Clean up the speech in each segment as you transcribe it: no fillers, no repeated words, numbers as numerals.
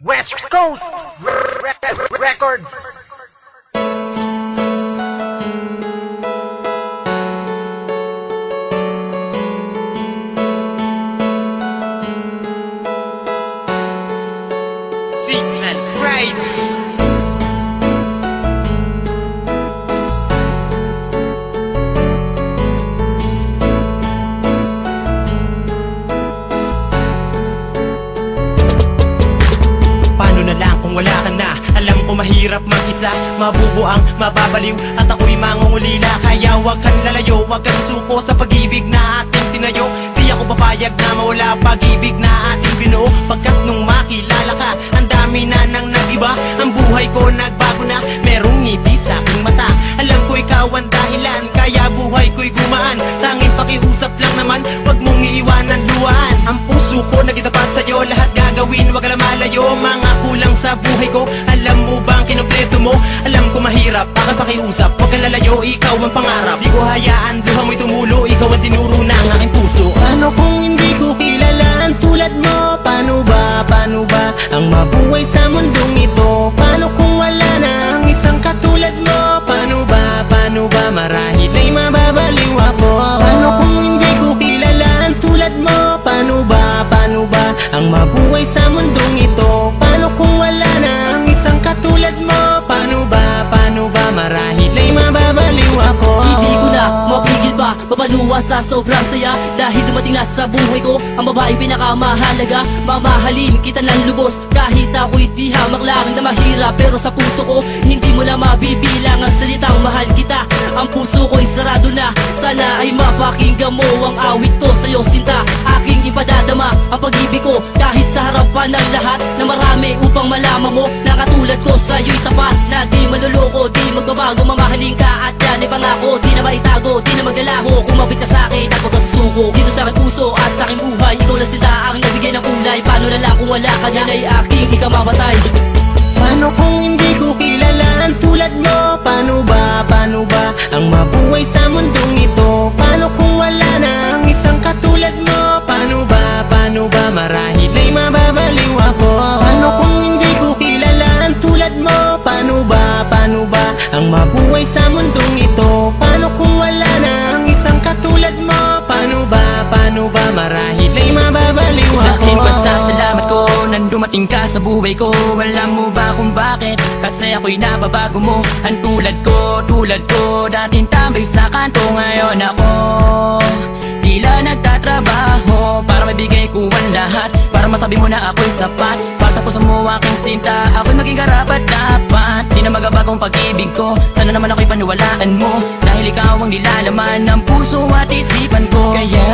West Coast Records. Signal Pride. Paano na lang kung wala ka na? Alam ko mahirap mag-isa, mabubuang, mababaliw at ako'y mangungulila. Kaya wag kang lalayo, wag kang susuko sa pag-ibig na ating tinayo. Di ako papayag na mawala pag-ibig na ating binuo. Pagkat nung makilala ka, ang dami na nang nag-iba. Ang buhay ko nagbago na, merong ngiti sa aking mata. Alam ko ikaw ang dahilan, kaya buhay ko'y gumaan. Tanging pakiusap lang naman, wag mong iiwanan luhaan. Ang puso ko nagitapat sa'yo, lahat gagawin, wag ka lang malayo. Mga kulang sa buhay ko, alam mo bang kinompleto mo? Alam ko mahirap, aking pakiusap, wag kang lalayo, ikaw ang pangarap. Di ko hayaan, luha mo'y tumulo, ikaw ang tinuro ng aking puso. Paano kung hindi ko kilala ang tulad mo? Paano ba ang mabuhay sa mundong ito? Paano kung wala na ang isang katulad mo? Paano ba marahil ay mababaliw ako? Paano kung hindi ko kilala ang tulad mo? Paano ba ang mabuhay sa mundong ito? Paano kung wala na ang isang katulad mo? Paano ba marahil ay mababaliw ako? Hindi ko na mapigil pa, mapaluwa sa sobrang saya. Dahil dumating na sa buhay ko ang babaeng pinakamahalaga. Mamahalin kita ng lubos, kahit ako'y di hamak lang na mahirap. Pero sa puso ko, hindi mo na mabibilang ang salitang mahal kita. Ang puso ko'y sarado na, sana ay mapakinggan mo ang awit ko sa'yo sinta. Aking ipadadama ang pag-ibig ko kahit sa harapan ng lahat na marami, upang malaman mo na katulad ko sa'yo'y tapat. Na di maluloko, di magbabago, mamahalin ka at yan ay pangako. Di na maitago, di na maglalaho, kumapit ka sa'kin at huwag kang susuko. Dito sa aking puso at sa aking buhay, ikaw lang sinta, aking nagbigay ng kulay. Paano na lang kung wala ka dyan ay aking ikamamatay. Paano kung hindi ko kilala ang tulad mo? Paano ba ang mabuhay sa mundong ito? Paano kung wala na ang isang katulad mo? Paano ba marahil ay mababaliw ako? Paano kung hindi ko kilala ang tulad mo? Paano ba ang mabuhay sa mundong ito? Paano kung wala na ang isang katulad mo? Paano ba marahil ay mababaliw ako? Laking pasasalamat ko nang dumating ka sa buhay ko. Alam mo ba kung bakit? Kasi ako'y nababago mo. Ang tulad ko dating tambay sa kanto. Ngayon ako tila nagtatrabaho para mabigay ko ang lahat, para masabi mo na ako'y sapat. Para sa puso mo aking sinta, ako'y maging karapat dapat. Di na magabagong pag-ibig ko, sana naman ako'y paniwalaan mo. Dahil ikaw ang nilalaman ng puso at isipan ko. Kaya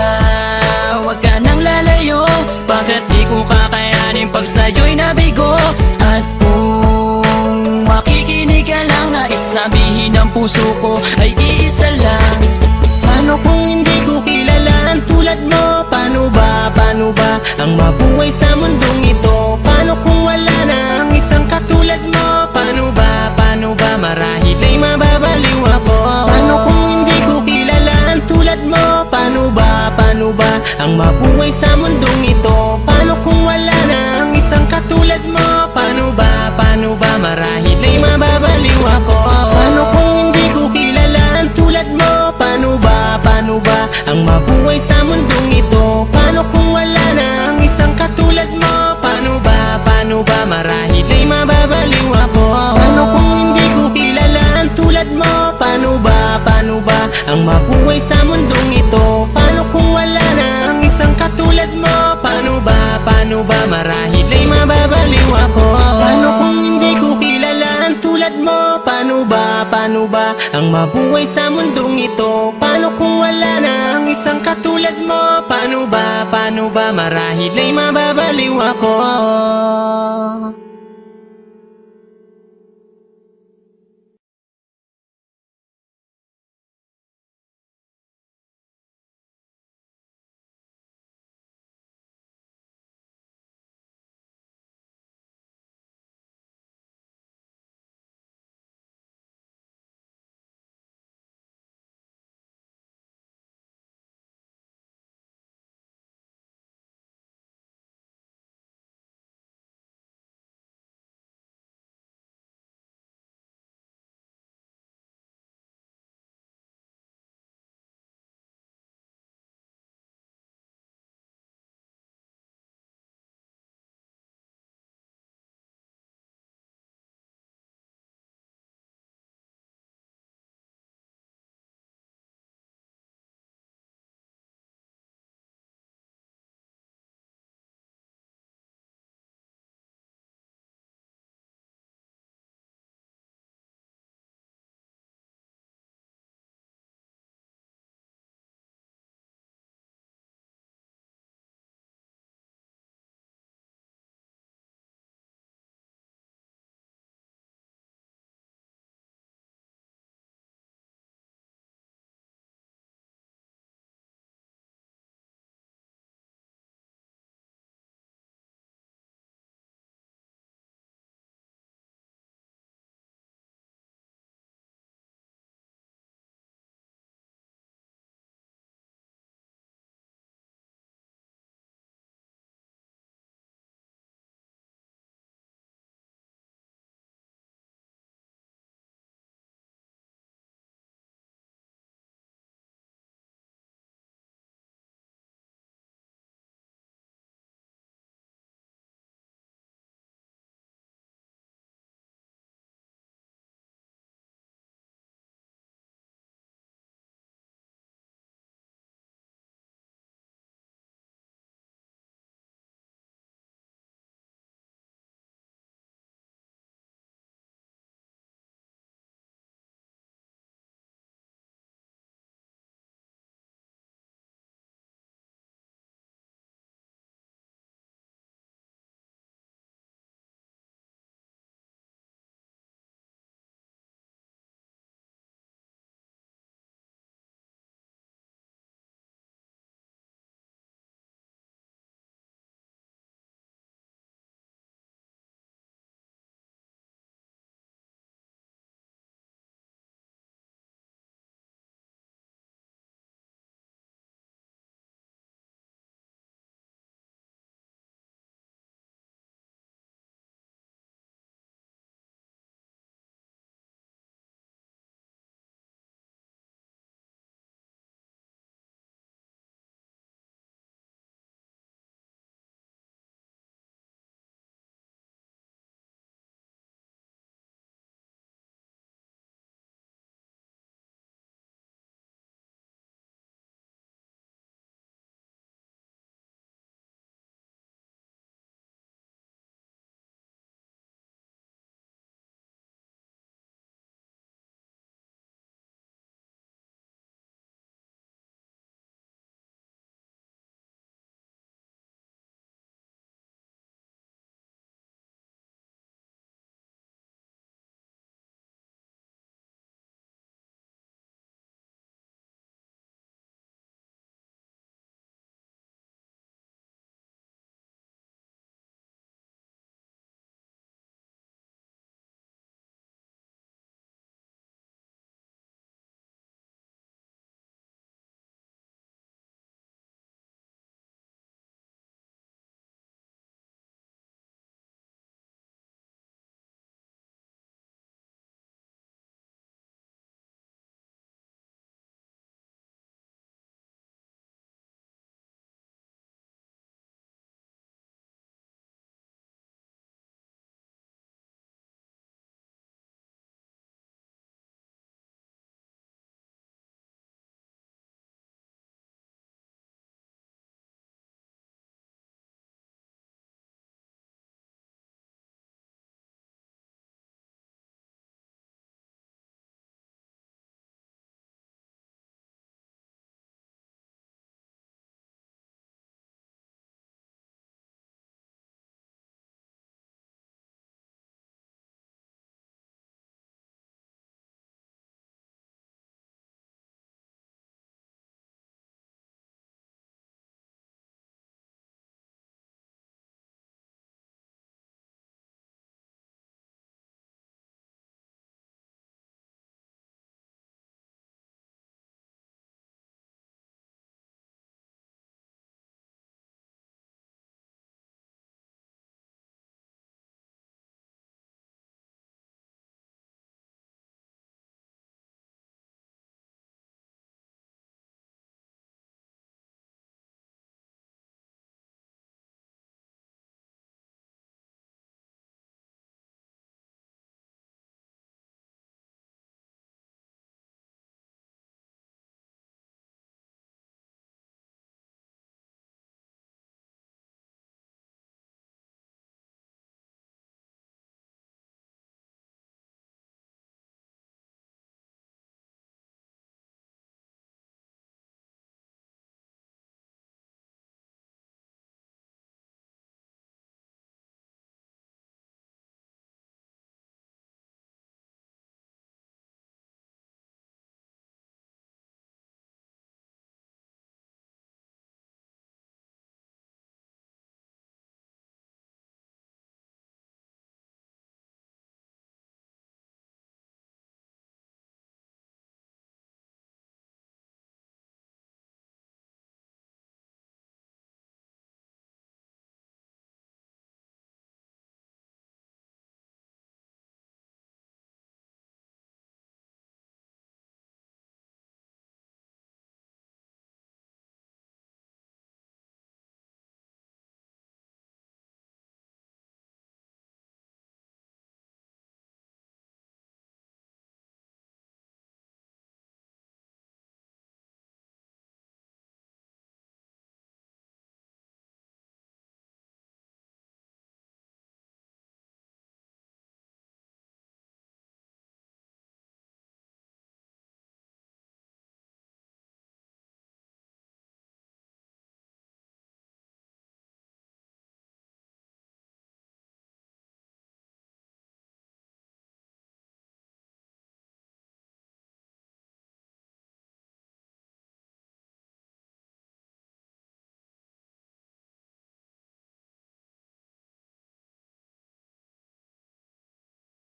wag ka nang lalayo, bakit di ko kakayanin pag sa'yo'y nabigo? At kung makikinig ka lang, nais sabihin ng puso ko ay iisa lang. Paano kung hindi ko kilala ang tulad mo? Paano ba ang mabuhay sa mundong ito? Paano kung wala na ang isang katulad mo? Paano ba marahil ay mababaliw ako? Paano kung hindi ko kilala ang tulad mo? Paano ba ang mabuhay sa mundong ito? Paano kung wala na ang isang katulad mo? Paano ba marahil ay mababaliw ako? Paano kung hindi ko kilala ang tulad mo? Paano ba ang mabuhay sa mundong ito? Paano kung wala na ang isang katulad mo? Paano ba marahil ay mababaliw ako? Paano kung hindi ko kilala ang tulad mo? Paano ba ang mabuhay sa mundong ito? Paano kung wala na ang isang katulad mo? Paano ba marahil ay mababaliw ako? Paano kung hindi ko kilala ang tulad mo? Paano ba ang mabuhay sa mundong ito? Paano kung wala na ang isang katulad mo? Paano ba marahil ay mababaliw ako?